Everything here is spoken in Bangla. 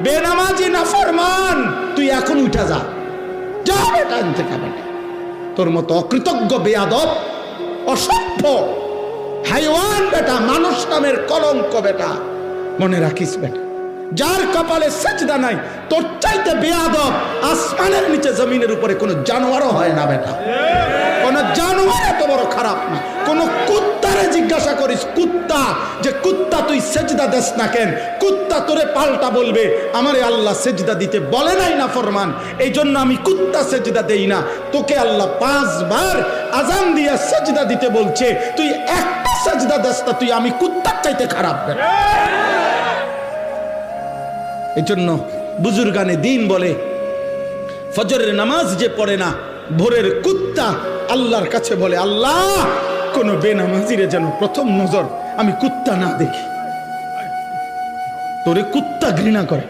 বেনামাজি নাফরমান, তুই এখন উঠা যা, যা বেটা আনতে খাবে। তোর মতো অকৃতজ্ঞ, বেয়াদব, অসভ্য, হাইওয়ান বেটা, মানুষ নামের কলঙ্ক বেটা, মনে রাখিস বেটা, যার কপালে সেজদা নাই, তোর চাইতে বেয়াদব আসমানের নিচে জমিনের উপরে কোনো জানোয়ারও হয় না বেটা। কোন জানোয়ার এত বড় খারাপ না। কোন কুত্তারে জিজ্ঞাসা করিস, কুত্তা, যে কুত্তা তুই সেজদা দেস না কেন, কুত্তা তোরে পাল্টা বলবে আমারে আল্লাহ সেজদা দিতে বলে নাই না ফরমান, এই জন্য আমি কুত্তা সেজদা দেই না। তোকে আল্লাহ 5 বার আজান দিয়া সেজদা দিতে বলছে, তুই একটা সেজদা দেস না, তুই আমি কুত্তার চাইতে খারাপ বেটা। এই জন্য বুজুর্গানে দিন বলে, ফজরের নামাজ যে পড়ে না, ভোরের কুত্তা আল্লাহর কাছে বলে, আল্লাহ কোন বেনামাজিরে যেন প্রথম নজর আমি কুত্তা না দেখি। তোরে কুত্তা ঘৃণা করে।